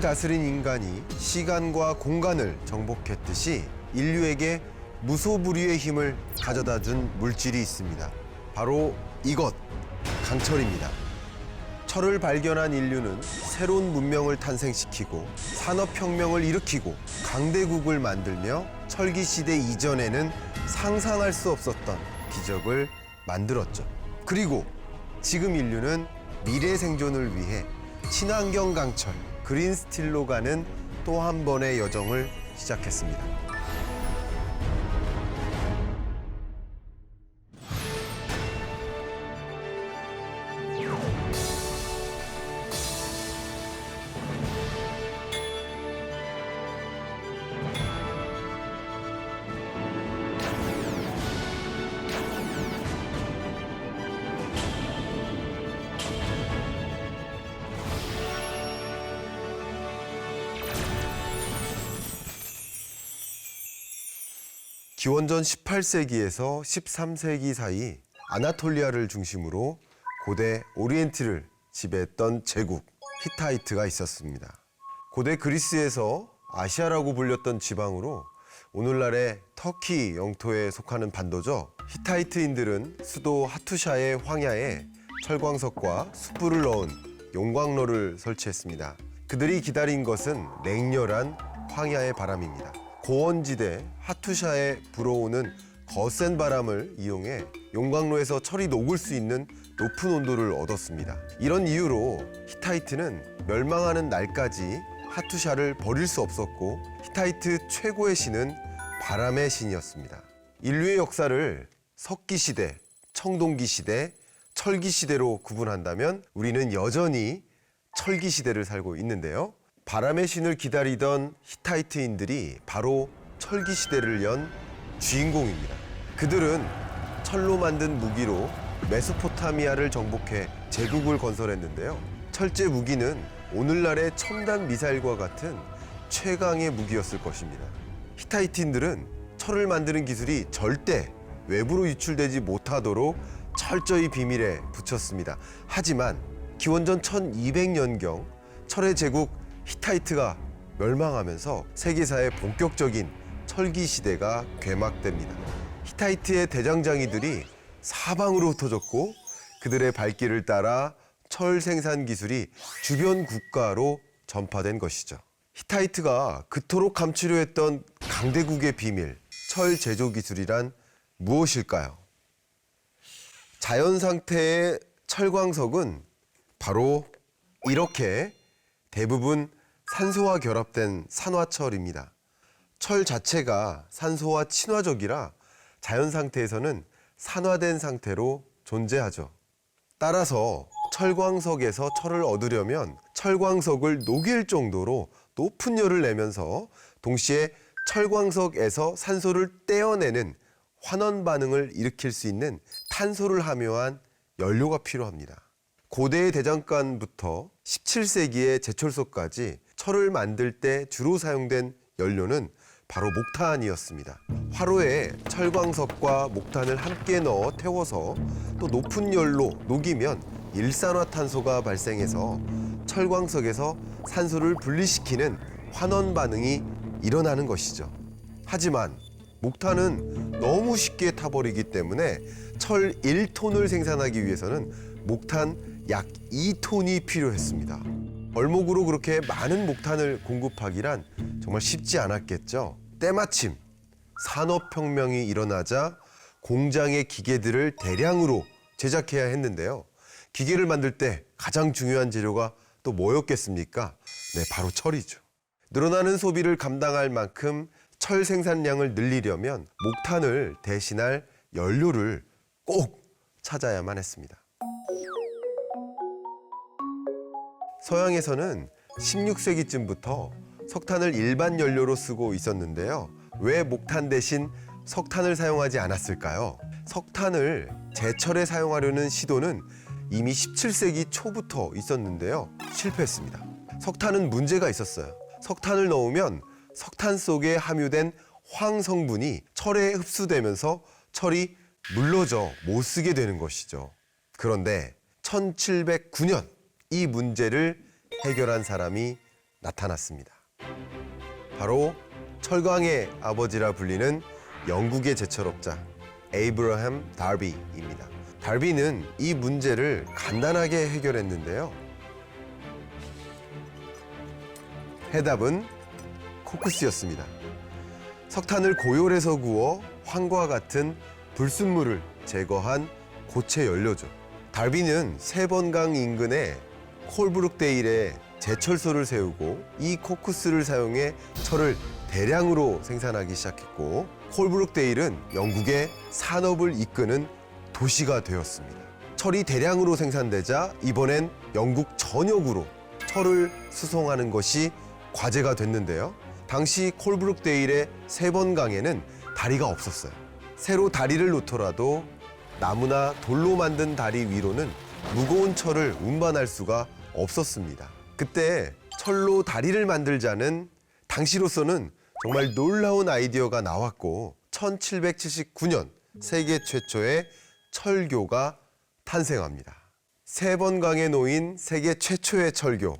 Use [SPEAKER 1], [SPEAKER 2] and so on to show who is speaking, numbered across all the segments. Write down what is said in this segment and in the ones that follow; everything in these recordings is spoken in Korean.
[SPEAKER 1] 다스린 인간이 시간과 공간을 정복했듯이 인류에게 무소불위의 힘을 가져다 준 물질이 있습니다. 바로 이것, 강철입니다. 철을 발견한 인류는 새로운 문명을 탄생시키고 산업혁명을 일으키고 강대국을 만들며 철기시대 이전에는 상상할 수 없었던 기적을 만들었죠. 그리고 지금 인류는 미래 생존을 위해 친환경 강철, 그린 스틸로 가는 또 한 번의 여정을 시작했습니다. 기원전 18세기에서 13세기 사이 아나톨리아를 중심으로 고대 오리엔트를 지배했던 제국 히타이트가 있었습니다. 고대 그리스에서 아시아라고 불렸던 지방으로 오늘날의 터키 영토에 속하는 반도죠. 히타이트인들은 수도 하투샤의 황야에 철광석과 숯불을 넣은 용광로를 설치했습니다. 그들이 기다린 것은 냉렬한 황야의 바람입니다. 고원지대 하투샤에 불어오는 거센 바람을 이용해 용광로에서 철이 녹을 수 있는 높은 온도를 얻었습니다. 이런 이유로 히타이트는 멸망하는 날까지 하투샤를 버릴 수 없었고 히타이트 최고의 신은 바람의 신이었습니다. 인류의 역사를 석기시대, 청동기시대, 철기시대로 구분한다면 우리는 여전히 철기시대를 살고 있는데요. 바람의 신을 기다리던 히타이트인들이 바로 철기시대를 연 주인공입니다. 그들은 철로 만든 무기로 메소포타미아를 정복해 제국을 건설했는데요. 철제 무기는 오늘날의 첨단 미사일과 같은 최강의 무기였을 것입니다. 히타이트인들은 철을 만드는 기술이 절대 외부로 유출되지 못하도록 철저히 비밀에 붙였습니다. 하지만 기원전 1200년경 철의 제국 히타이트가 멸망하면서 세계사의 본격적인 철기 시대가 개막됩니다. 히타이트의 대장장이들이 사방으로 흩어졌고 그들의 발길을 따라 철 생산 기술이 주변 국가로 전파된 것이죠. 히타이트가 그토록 감추려 했던 강대국의 비밀, 철 제조 기술이란 무엇일까요? 자연 상태의 철광석은 바로 이렇게 대부분 산소와 결합된 산화철입니다. 철 자체가 산소와 친화적이라 자연 상태에서는 산화된 상태로 존재하죠. 따라서 철광석에서 철을 얻으려면 철광석을 녹일 정도로 높은 열을 내면서 동시에 철광석에서 산소를 떼어내는 환원 반응을 일으킬 수 있는 탄소를 함유한 연료가 필요합니다. 고대의 대장간부터 17세기의 제철소까지 철을 만들 때 주로 사용된 연료는 바로 목탄이었습니다. 화로에 철광석과 목탄을 함께 넣어 태워서 또 높은 열로 녹이면 일산화탄소가 발생해서 철광석에서 산소를 분리시키는 환원 반응이 일어나는 것이죠. 하지만 목탄은 너무 쉽게 타버리기 때문에 철 1톤을 생산하기 위해서는 목탄 약 2톤이 필요했습니다. 얼목으로 그렇게 많은 목탄을 공급하기란 정말 쉽지 않았겠죠. 때마침 산업혁명이 일어나자 공장의 기계들을 대량으로 제작해야 했는데요. 기계를 만들 때 가장 중요한 재료가 또 뭐였겠습니까? 네, 바로 철이죠. 늘어나는 소비를 감당할 만큼 철 생산량을 늘리려면 목탄을 대신할 연료를 꼭 찾아야만 했습니다. 서양에서는 16세기쯤부터 석탄을 일반 연료로 쓰고 있었는데요. 왜 목탄 대신 석탄을 사용하지 않았을까요? 석탄을 제철에 사용하려는 시도는 이미 17세기 초부터 있었는데요. 실패했습니다. 석탄은 문제가 있었어요. 석탄을 넣으면 석탄 속에 함유된 황 성분이 철에 흡수되면서 철이 물러져 못 쓰게 되는 것이죠. 그런데 1709년 이 문제를 해결한 사람이 나타났습니다. 바로 철광의 아버지라 불리는 영국의 제철업자 에이브러햄 달비입니다. 달비는 이 문제를 간단하게 해결했는데요. 해답은 코쿠스였습니다. 석탄을 고열해서 구워 황과 같은 불순물을 제거한 고체 연료죠. 달비는 세번강 인근에 콜브룩데일에 제철소를 세우고 이 코쿠스를 사용해 철을 대량으로 생산하기 시작했고, 콜브룩데일은 영국의 산업을 이끄는 도시가 되었습니다. 철이 대량으로 생산되자 이번엔 영국 전역으로 철을 수송하는 것이 과제가 됐는데요. 당시 콜브룩데일의 세번강에는 다리가 없었어요. 새로 다리를 놓더라도 나무나 돌로 만든 다리 위로는 무거운 철을 운반할 수가 없었습니다. 그때 철로 다리를 만들자는 당시로서는 정말 놀라운 아이디어가 나왔고, 1779년 세계 최초의 철교가 탄생합니다. 세번강에 놓인 세계 최초의 철교,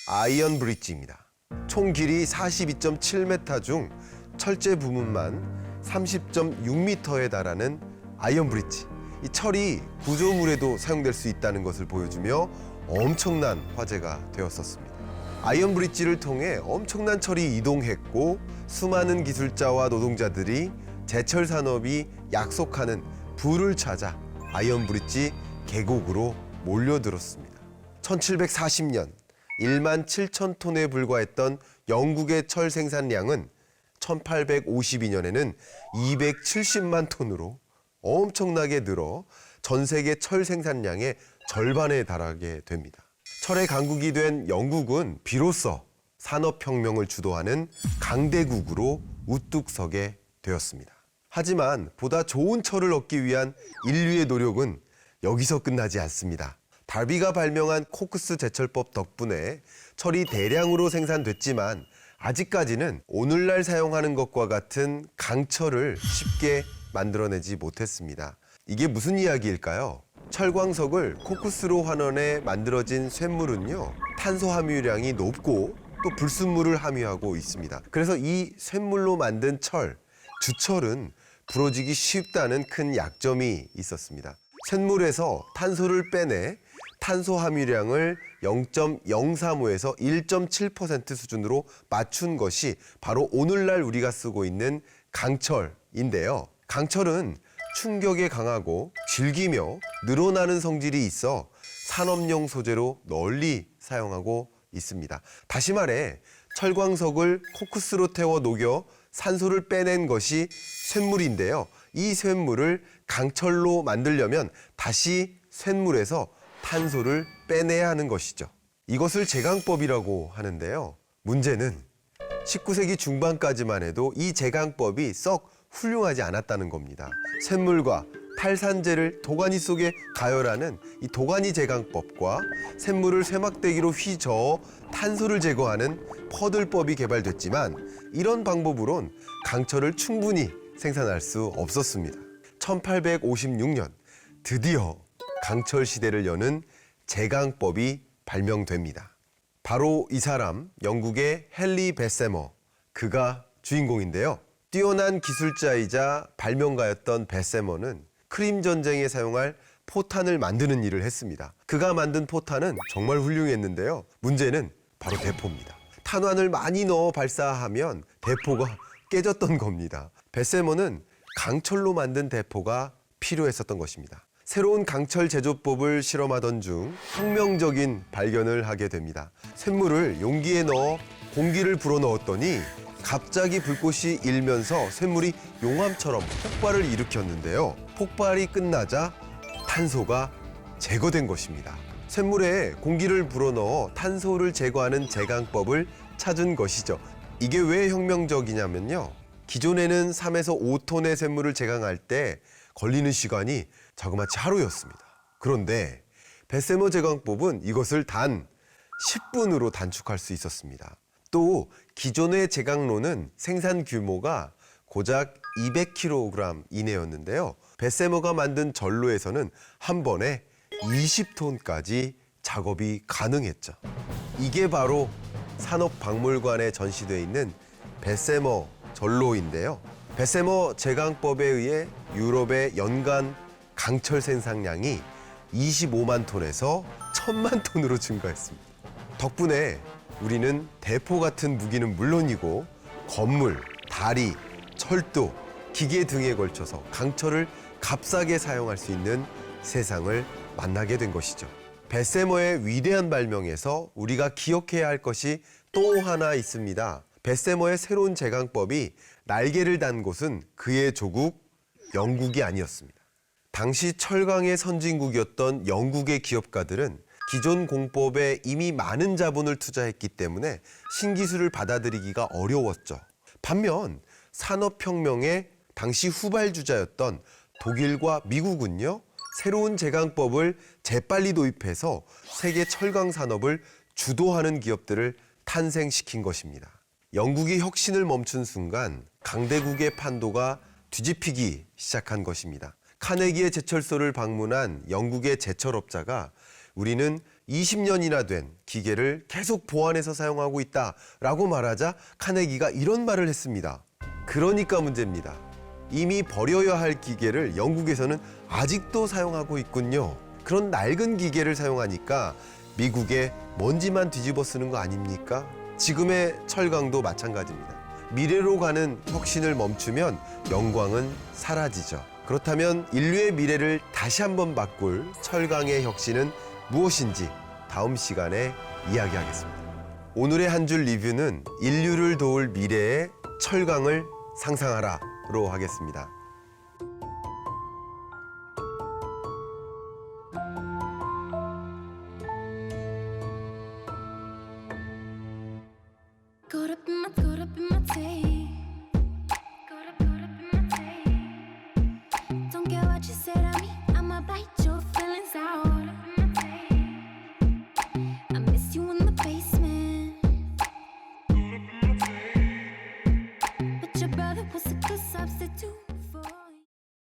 [SPEAKER 1] 아이언 브릿지입니다. 총 길이 42.7m 중 철제 부분만 30.6m에 달하는 아이언 브릿지. 이 철이 구조물에도 사용될 수 있다는 것을 보여주며 엄청난 화제가 되었었습니다. 아이언 브릿지를 통해 엄청난 철이 이동했고, 수많은 기술자와 노동자들이 제철 산업이 약속하는 부를 찾아 아이언 브릿지 계곡으로 몰려들었습니다. 1740년 1만 7천 톤에 불과했던 영국의 철 생산량은 1852년에는 270만 톤으로 엄청나게 늘어 전 세계 철 생산량의 절반에 달하게 됩니다. 철의 강국이 된 영국은 비로소 산업혁명을 주도하는 강대국으로 우뚝 서게 되었습니다. 하지만 보다 좋은 철을 얻기 위한 인류의 노력은 여기서 끝나지 않습니다. 달비가 발명한 코크스 제철법 덕분에 철이 대량으로 생산됐지만 아직까지는 오늘날 사용하는 것과 같은 강철을 쉽게 만들어내지 못했습니다. 이게 무슨 이야기일까요? 철광석을 코크스로 환원해 만들어진 쇳물은요, 탄소 함유량이 높고 또 불순물을 함유하고 있습니다. 그래서 이 쇳물로 만든 철, 주철은 부러지기 쉽다는 큰 약점이 있었습니다. 쇳물에서 탄소를 빼내 탄소 함유량을 0.035에서 1.7% 수준으로 맞춘 것이 바로 오늘날 우리가 쓰고 있는 강철인데요. 강철은 충격에 강하고 질기며 늘어나는 성질이 있어 산업용 소재로 널리 사용하고 있습니다. 다시 말해 철광석을 코크스로 태워 녹여 산소를 빼낸 것이 쇳물인데요. 이 쇳물을 강철로 만들려면 다시 쇳물에서 탄소를 빼내야 하는 것이죠. 이것을 제강법이라고 하는데요. 문제는 19세기 중반까지만 해도 이 제강법이 썩 훌륭하지 않았다는 겁니다. 쇳물과 탈산제를 도가니 속에 가열하는 이 도가니 제강법과 쇳물을 쇠막대기로 휘저어 탄소를 제거하는 퍼들법이 개발됐지만 이런 방법으론 강철을 충분히 생산할 수 없었습니다. 1856년 드디어 강철 시대를 여는 제강법이 발명됩니다. 바로 이 사람, 영국의 헨리 베세머, 그가 주인공인데요. 뛰어난 기술자이자 발명가였던 베세머는 크림 전쟁에 사용할 포탄을 만드는 일을 했습니다. 그가 만든 포탄은 정말 훌륭했는데요. 문제는 바로 대포입니다. 탄환을 많이 넣어 발사하면 대포가 깨졌던 겁니다. 베세머는 강철로 만든 대포가 필요했었던 것입니다. 새로운 강철 제조법을 실험하던 중 혁명적인 발견을 하게 됩니다. 쇳물을 용기에 넣어 공기를 불어넣었더니 갑자기 불꽃이 일면서 쇳물이 용암처럼 폭발을 일으켰는데요. 폭발이 끝나자 탄소가 제거된 것입니다. 쇳물에 공기를 불어넣어 탄소를 제거하는 제강법을 찾은 것이죠. 이게 왜 혁명적이냐면요. 기존에는 3에서 5톤의 쇳물을 제강할 때 걸리는 시간이 자그마치 하루였습니다. 그런데 베세머 제강법은 이것을 단 10분으로 단축할 수 있었습니다. 또 기존의 제강로는 생산 규모가 고작 200kg 이내였는데요. 베세머가 만든 전로에서는 한 번에 20톤까지 작업이 가능했죠. 이게 바로 산업박물관에 전시되어 있는 베세머 전로인데요. 베세머 제강법에 의해 유럽의 연간 강철 생산량이 25만 톤에서 1000만 톤으로 증가했습니다. 덕분에 우리는 대포 같은 무기는 물론이고 건물, 다리, 철도, 기계 등에 걸쳐서 강철을 값싸게 사용할 수 있는 세상을 만나게 된 것이죠. 베세머의 위대한 발명에서 우리가 기억해야 할 것이 또 하나 있습니다. 베세머의 새로운 제강법이 날개를 단 곳은 그의 조국 영국이 아니었습니다. 당시 철강의 선진국이었던 영국의 기업가들은 기존 공법에 이미 많은 자본을 투자했기 때문에 신기술을 받아들이기가 어려웠죠. 반면 산업혁명의 당시 후발주자였던 독일과 미국은요, 새로운 제강법을 재빨리 도입해서 세계 철강 산업을 주도하는 기업들을 탄생시킨 것입니다. 영국이 혁신을 멈춘 순간 강대국의 판도가 뒤집히기 시작한 것입니다. 카네기의 제철소를 방문한 영국의 제철업자가 우리는 20년이나 된 기계를 계속 보완해서 사용하고 있다라고 말하자 카네기가 이런 말을 했습니다. 그러니까 문제입니다. 이미 버려야 할 기계를 영국에서는 아직도 사용하고 있군요. 그런 낡은 기계를 사용하니까 미국에 먼지만 뒤집어 쓰는 거 아닙니까? 지금의 철강도 마찬가지입니다. 미래로 가는 혁신을 멈추면 영광은 사라지죠. 그렇다면 인류의 미래를 다시 한번 바꿀 철강의 혁신은 무엇인지 다음 시간에 이야기하겠습니다. 오늘의 한 줄 리뷰는 인류를 도울 미래의 철강을 상상하라로 하겠습니다.